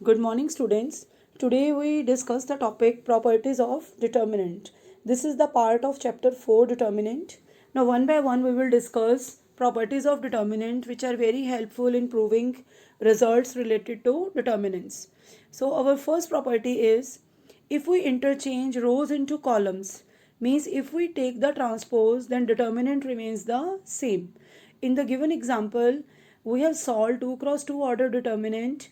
Good morning, students. Today we discuss the topic properties of determinant. This is the part of chapter 4 determinant. Now one by one we will discuss properties of determinant which are very helpful in proving results related to determinants. So our first property is if we interchange rows into columns, means if we take the transpose then determinant remains the same. In the given example, we have solved 2 cross 2 order determinant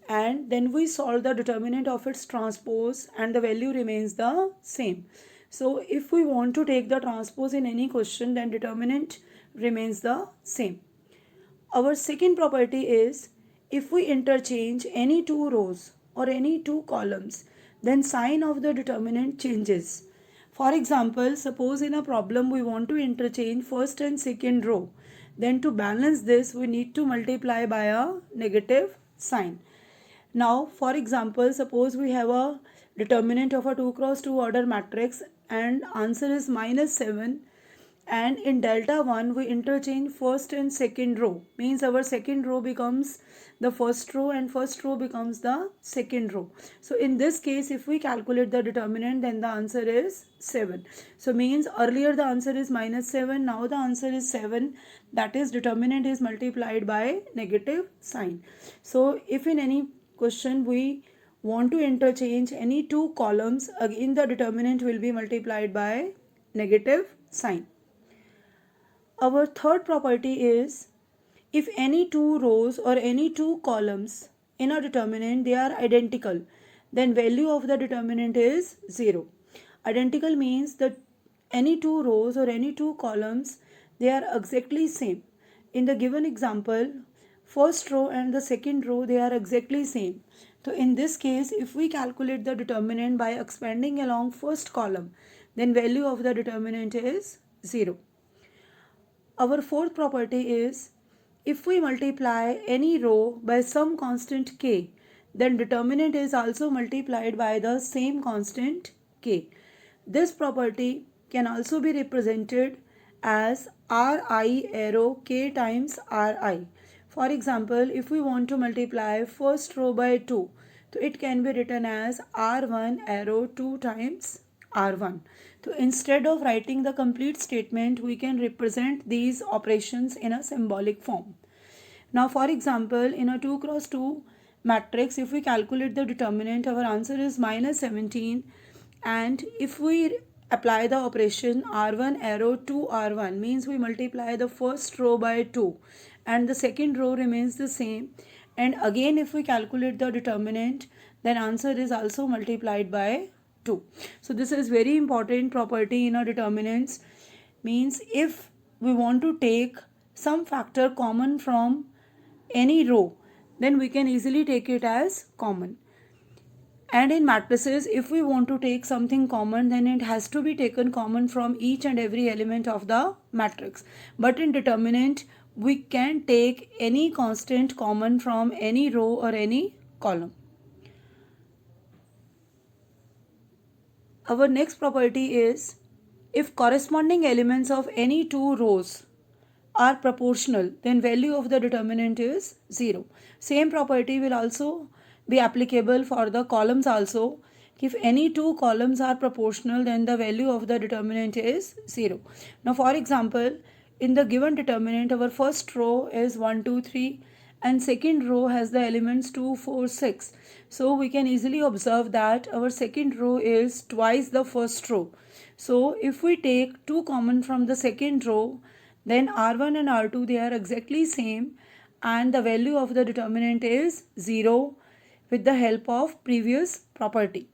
and then we solve the determinant of its transpose and the value remains the same. So if we want to take the transpose in any question, then determinant remains the same. Our second property is if we interchange any two rows or any two columns, then sign of the determinant changes. For example, suppose in a problem we want to interchange first and second row, then to balance this we need to multiply by a negative sign. Now, for example, suppose we have a determinant of a 2 cross 2 order matrix and answer is -7, and in delta 1 we interchange first and second row, means our second row becomes the first row and first row becomes the second row. So in this case if we calculate the determinant, then the answer is 7. So means earlier the answer is -7, now the answer is 7, that is determinant is multiplied by negative sign. So if in any question we want to interchange any two columns, again the determinant will be multiplied by negative sign. Our third property is if any two rows or any two columns in a determinant they are identical, then value of the determinant is 0. Identical means that any two rows or any two columns they are exactly same. In the given example, first row and the second row they are exactly same. So in this case if we calculate the determinant by expanding along first column, then value of the determinant is 0. Our fourth property is if we multiply any row by some constant k, then determinant is also multiplied by the same constant k. This property can also be represented as Ri arrow k times Ri. For example, if we want to multiply first row by 2, so it can be written as R1 arrow 2 times R1. So instead of writing the complete statement, we can represent these operations in a symbolic form. Now for example, in a 2 cross 2 matrix, if we calculate the determinant, our answer is -17, and if we apply the operation R1 arrow 2 R1, means we multiply the first row by 2 and the second row remains the same, and again if we calculate the determinant, then answer is also multiplied by 2. So this is very important property in our determinants, means if we want to take some factor common from any row, then we can easily take it as common. And in matrices, if we want to take something common, then it has to be taken common from each and every element of the matrix. But in determinant, we can take any constant common from any row or any column. Our next property is if corresponding elements of any two rows are proportional, then value of the determinant is 0. Same property will also be applicable for the columns also. If any two columns are proportional, then the value of the determinant is 0. Now for example, in the given determinant, our first row is 1, 2, 3 and second row has the elements 2, 4, 6. So we can easily observe that our second row is twice the first row. So if we take 2 common from the second row, then R1 and R2 they are exactly same and the value of the determinant is 0 with the help of previous property.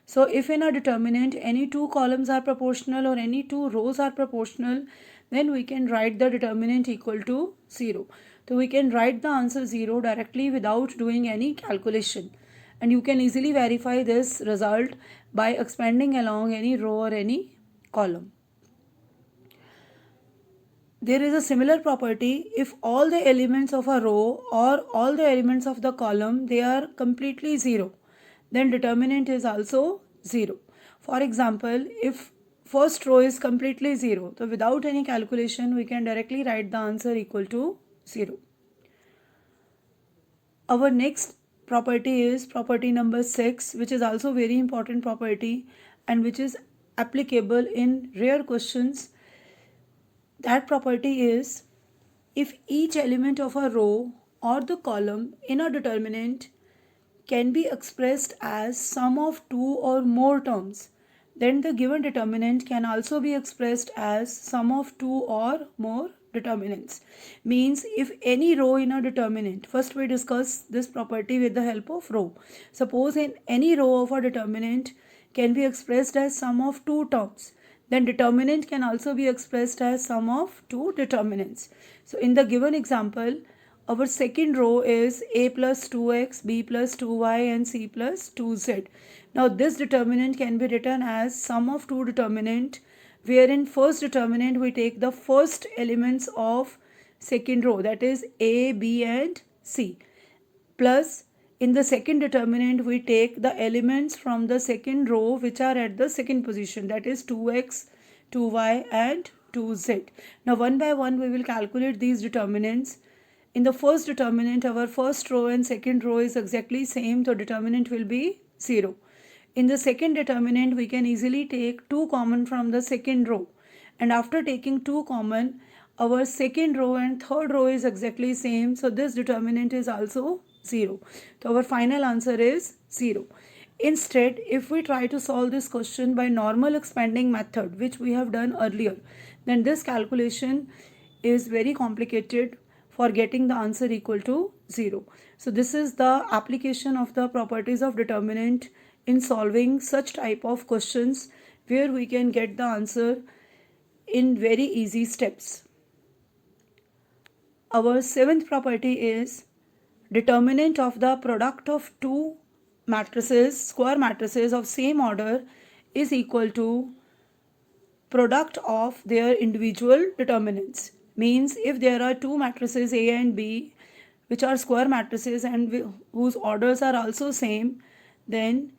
So if in a determinant any two columns are proportional or any two rows are proportional, then we can write the determinant equal to 0. So we can write the answer 0 directly without doing any calculation, and you can easily verify this result by expanding along any row or any column. There is a similar property if all the elements of a row or all the elements of the column they are completely 0, then determinant is also 0. For example, if first row is completely 0, so without any calculation we can directly write the answer equal to 0. Our next property is property number 6, which is also very important property and which is applicable in rare questions. That property is, if each element of a row or the column in a determinant can be expressed as sum of two or more terms, then the given determinant can also be expressed as sum of two or more determinants. Means if any row in a determinant, first we discuss this property with the help of row. Suppose in any row of a determinant can be expressed as sum of two terms, then determinant can also be expressed as sum of two determinants. So in the given example, our second row is a plus 2x, b plus 2y and c plus 2z. Now this determinant can be written as sum of two determinant, where in first determinant we take the first elements of second row, that is a, b and c, plus in the second determinant we take the elements from the second row which are at the second position, that is 2x, 2y and 2z. Now one by one we will calculate these determinants. In the first determinant, our first row and second row is exactly same, so determinant will be 0. In the second determinant, we can easily take 2 common from the second row. And after taking 2 common, our second row and third row is exactly same, so this determinant is also 0. So our final answer is 0. Instead, if we try to solve this question by normal expanding method, which we have done earlier, then this calculation is very complicated for getting the answer equal to 0. So this is the application of the properties of determinant in solving such type of questions where we can get the answer in very easy steps. Our seventh property is determinant of the product of two matrices, square matrices of same order is equal to product of their individual determinants. Means if there are two matrices A and B which are square matrices and whose orders are also same, then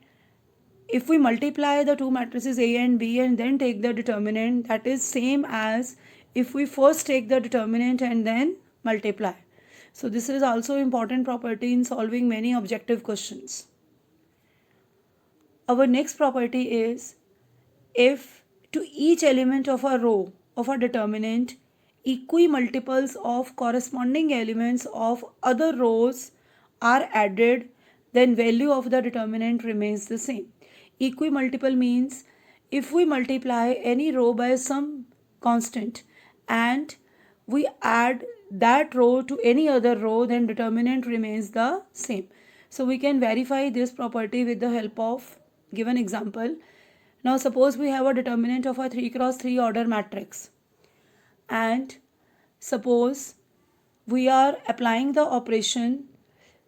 if we multiply the two matrices A and B and then take the determinant, that is same as if we first take the determinant and then multiply. So this is also important property in solving many objective questions. Our next property is, if to each element of a row of a determinant equi-multiples of corresponding elements of other rows are added, then value of the determinant remains the same. Equi-multiple means if we multiply any row by some constant and we add that row to any other row, then determinant remains the same. So we can verify this property with the help of given example. Now suppose we have a determinant of a 3 cross 3 order matrix, and suppose we are applying the operation.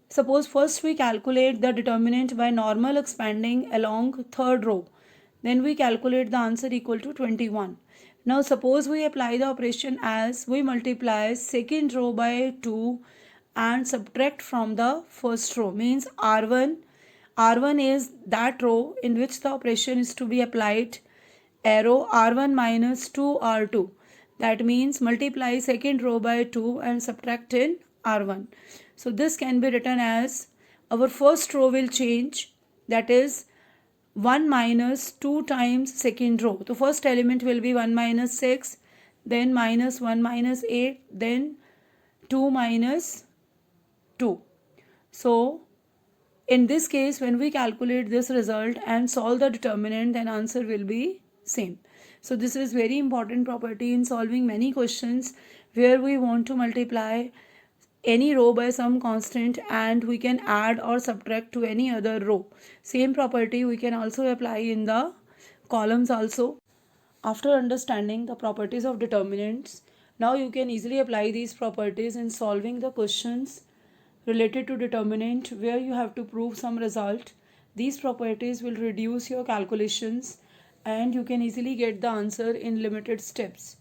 Suppose first we calculate the determinant by normal expanding along third row, then we calculate the answer equal to 21. Now suppose we apply the operation as we multiply second row by 2 and subtract from the first row, means R1 is that row in which the operation is to be applied, arrow R1 minus 2R2. That means multiply second row by 2 and subtract in R1. So this can be written as, our first row will change, that is 1 minus 2 times second row. The first element will be 1 minus 6, then minus 1 minus 8, then 2 minus 2. So in this case, when we calculate this result and solve the determinant, then answer will be same. So this is very important property in solving many questions where we want to multiply any row by some constant and we can add or subtract to any other row. Same property we can also apply in the columns also. After understanding the properties of determinants, now you can easily apply these properties in solving the questions related to determinant where you have to prove some result. These properties will reduce your calculations and you can easily get the answer in limited steps.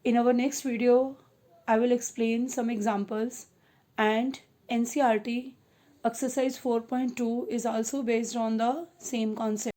In our next video, I will explain some examples, and NCERT exercise 4.2 is also based on the same concept.